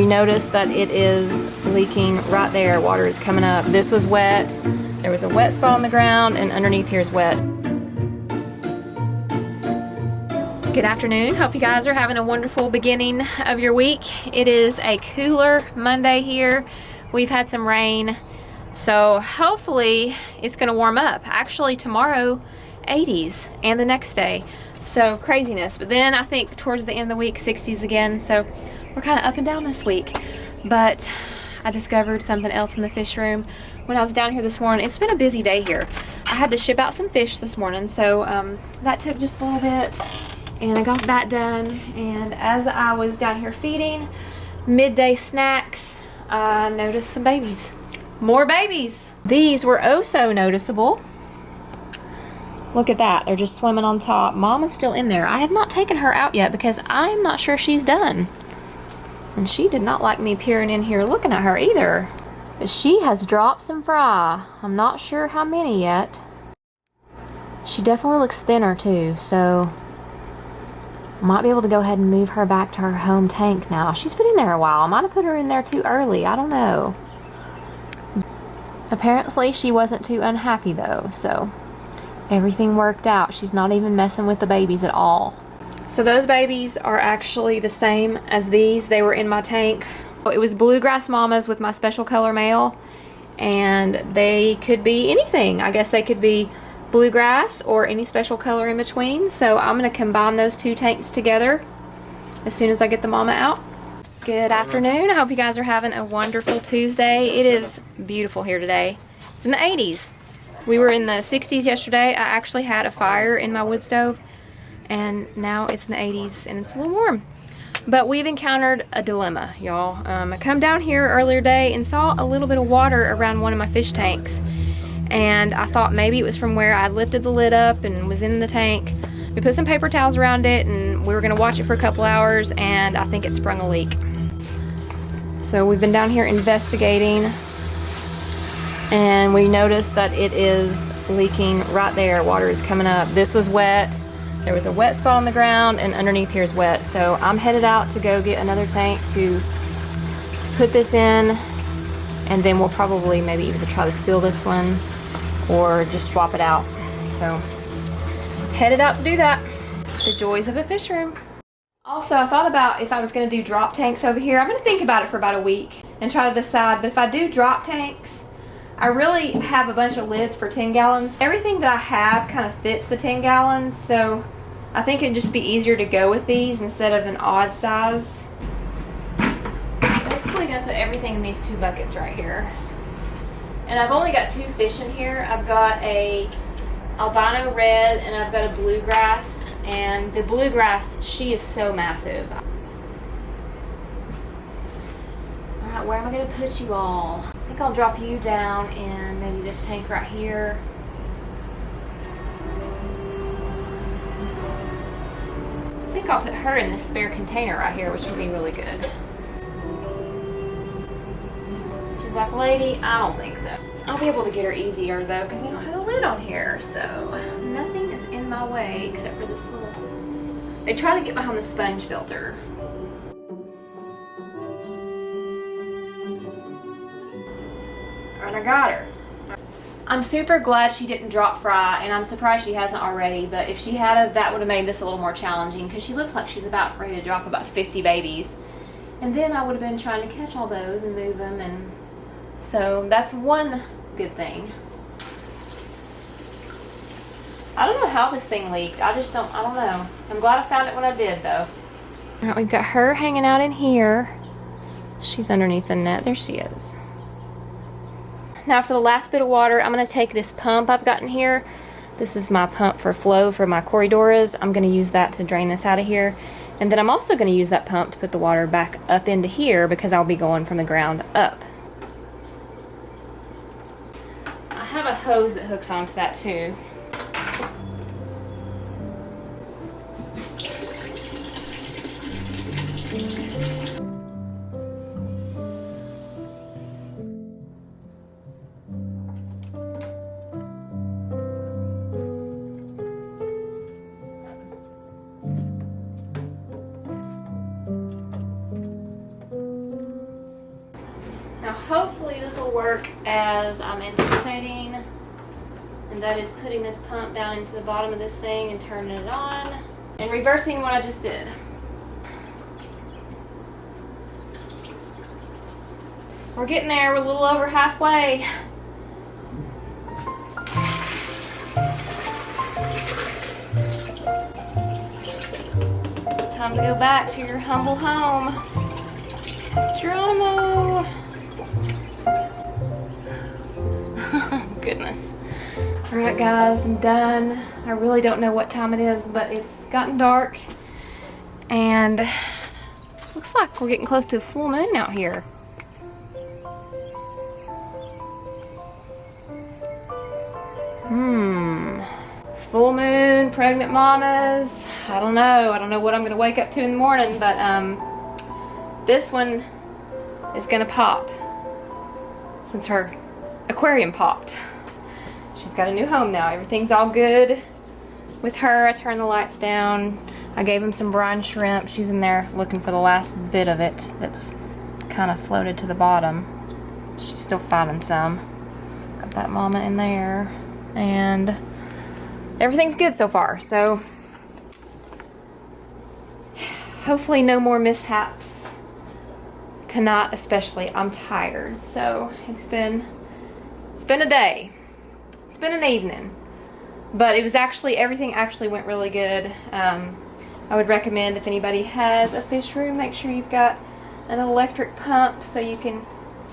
we noticed that it is leaking right there. Water is coming up. This was wet. There was a wet spot on the ground, and underneath here is wet. Good afternoon. Hope you guys are having a wonderful beginning of your week. It is a cooler Monday here. We've had some rain, so hopefully it's going to warm up. Actually, tomorrow, 80s, and the next day. So craziness. But then I think towards the end of the week, 60s again. So we're kind of up and down this week. But I discovered something else in the fish room when I was down here this morning. It's been a busy day here. I had to ship out some fish this morning, so that took just a little bit. And I got that done, and as I was down here feeding midday snacks, I noticed some babies. More babies! These were oh so noticeable. Look at that, they're just swimming on top. Mama's still in there. I have not taken her out yet because I'm not sure she's done. And she did not like me peering in here looking at her either. But she has dropped some fry. I'm not sure how many yet. She definitely looks thinner too, so might be able to go ahead and move her back to her home tank now. She's been in there a while. I might have put her in there too early. I don't know. Apparently she wasn't too unhappy though, so everything worked out. She's not even messing with the babies at all. So those babies are actually the same as these. They were in my tank. It was bluegrass mamas with my special color male, and they could be anything. I guess they could be bluegrass or any special color in between. So I'm going to combine those two tanks together as soon as I get the mama out. Good afternoon. I hope you guys are having a wonderful Tuesday. It is beautiful here today. It's in the 80s. We were in the 60s yesterday. I actually had a fire in my wood stove, and now it's in the 80s and it's a little warm. But we've encountered a dilemma, y'all. I come down here earlier today and saw a little bit of water around one of my fish tanks. And I thought maybe it was from where I lifted the lid up and was in the tank. We put some paper towels around it and we were gonna watch it for a couple hours, and I think it sprung a leak. So we've been down here investigating, and we noticed that it is leaking right there. Water is coming up. This was wet. There was a wet spot on the ground, and underneath here is wet. So I'm headed out to go get another tank to put this in, and then we'll probably maybe either try to seal this one or just swap it out. So headed out to do that. The joys of a fish room. Also, I thought about if I was going to do drop tanks over here. I'm going to think about it for about a week and try to decide. But if I do drop tanks, I really have a bunch of lids for 10 gallons. Everything that I have kind of fits the 10 gallons, so I think it'd just be easier to go with these instead of an odd size. I'm basically going to put everything in these two buckets right here. And I've only got two fish in here. I've got a albino red and I've got a bluegrass. And the bluegrass, she is so massive. Alright, where am I going to put you all? I think I'll drop you down in maybe this tank right here. I think I'll put her in this spare container right here, which will be really good. She's like, lady, I don't think so. I'll be able to get her easier though, because I don't have a lid on here, so nothing is in my way except for this little... They try to get behind the sponge filter. Alright, I got her. I'm super glad she didn't drop fry, and I'm surprised she hasn't already, but if she had, that would have made this a little more challenging, because she looks like she's about ready to drop about 50 babies. And then I would have been trying to catch all those and move them, and so that's one good thing. I don't know how this thing leaked. I don't know. I'm glad I found it when I did though. Alright, we've got her hanging out in here. She's underneath the net. There she is. Now for the last bit of water, I'm going to take this pump I've got in here. This is my pump for flow for my Corydoras. I'm going to use that to drain this out of here. And then I'm also going to use that pump to put the water back up into here because I'll be going from the ground up. I have a hose that hooks onto that too. hopefully this will work as I'm anticipating. And that is putting this pump down into the bottom of this thing and turning it on. And reversing what I just did. We're getting there. We're a little over halfway. Time to go back to your humble home. Geronimo! Goodness. Alright guys, I'm done. I really don't know what time it is, but it's gotten dark. And looks like we're getting close to a full moon out here. Full moon, pregnant mamas. I don't know. I don't know what I'm going to wake up to in the morning, but this one is going to pop since her aquarium popped. She's got a new home now. Everything's all good with her. I turned the lights down. I gave him some brine shrimp. She's in there looking for the last bit of it that's kind of floated to the bottom. She's still finding some. Got that mama in there. And everything's good so far. So hopefully no more mishaps tonight, especially. I'm tired. So it's been a day. It's been an evening. But it was everything actually went really good. I would recommend if anybody has a fish room, make sure you've got an electric pump so you can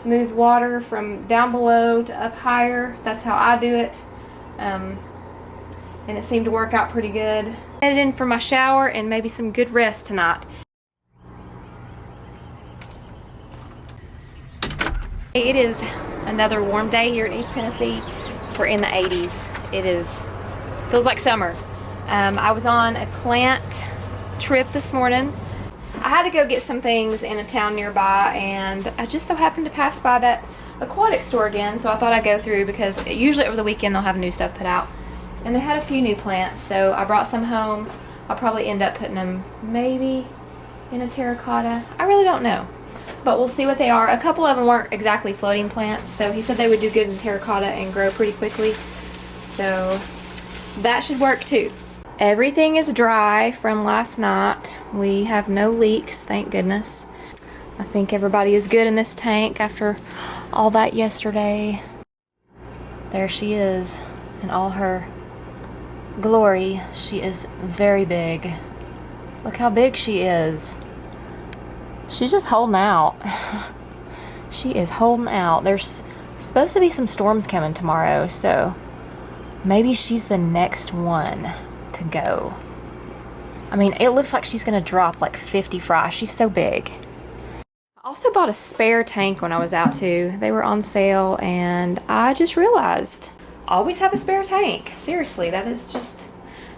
move water from down below to up higher. That's how I do it. And it seemed to work out pretty good. Headed in for my shower and maybe some good rest tonight. It is another warm day here in East Tennessee. We're in the 80s. Feels like summer. I was on a plant trip this morning. I had to go get some things in a town nearby, and I just so happened to pass by that aquatic store again, so I thought I'd go through because usually over the weekend they'll have new stuff put out. And they had a few new plants, so I brought some home. I'll probably end up putting them maybe in a terracotta. I really don't know, but we'll see what they are. A couple of them weren't exactly floating plants, so he said they would do good in terracotta and grow pretty quickly. So that should work too. Everything is dry from last night. We have no leaks, thank goodness. I think everybody is good in this tank after all that yesterday. There she is in all her glory. She is very big. Look how big she is. She's just holding out. She is holding out. There's supposed to be some storms coming tomorrow, so maybe she's the next one to go. I mean, it looks like she's gonna drop like 50 fry. She's so big. I also bought a spare tank when I was out too. They were on sale, and I just realized always have a spare tank. Seriously, that is just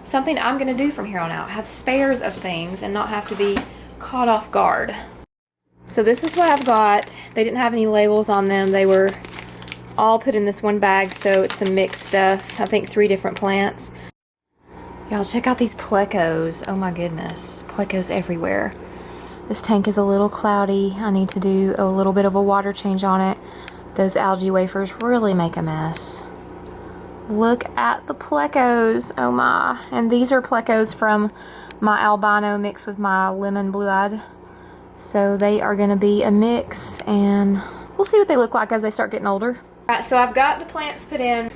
something I'm gonna do from here on out. Have spares of things and not have to be caught off guard. So this is what I've got. They didn't have any labels on them. They were all put in this one bag, so it's some mixed stuff. I think 3 different plants. Y'all check out these plecos. Oh my goodness, plecos everywhere. This tank is a little cloudy. I need to do a little bit of a water change on it. Those algae wafers really make a mess. Look at the plecos. Oh my. And these are plecos from my albino mixed with my lemon blue-eyed. So they are going to be a mix, and we'll see what they look like as they start getting older. Alright, so I've got the plants put in,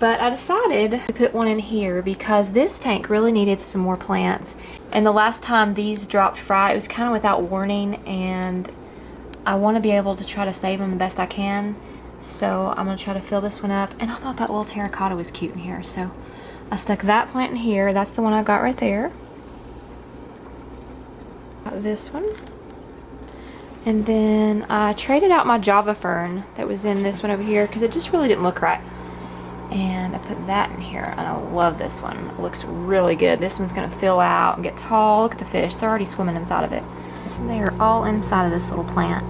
but I decided to put one in here because this tank really needed some more plants. And the last time these dropped fry, it was kind of without warning, and I want to be able to try to save them the best I can. So I'm going to try to fill this one up, and I thought that little terracotta was cute in here, so I stuck that plant in here. That's the one I got right there. Got this one. And then I traded out my Java fern that was in this one over here because it just really didn't look right. And I put that in here, and I love this one. It looks really good. This one's going to fill out and get tall. Look at the fish. They're already swimming inside of it. They are all inside of this little plant.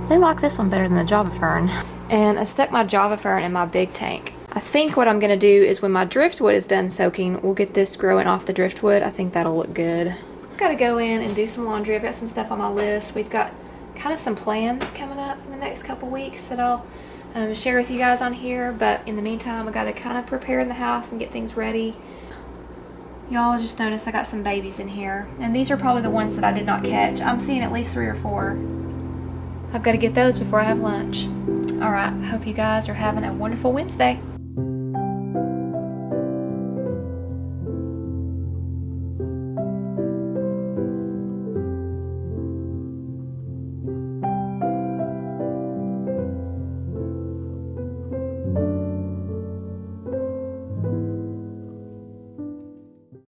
They like this one better than the Java fern. And I stuck my Java fern in my big tank. I think what I'm going to do is when my driftwood is done soaking, we'll get this growing off the driftwood. I think that'll look good. Got to go in and do some laundry. I've got some stuff on my list. We've got kind of some plans coming up in the next couple weeks that I'll share with you guys on here. But in the meantime, I got to kind of prepare in the house and get things ready. Y'all just noticed I got some babies in here, and these are probably the ones that I did not catch. I'm seeing at least 3 or 4. I've got to get those before I have lunch. All right, hope you guys are having a wonderful Wednesday.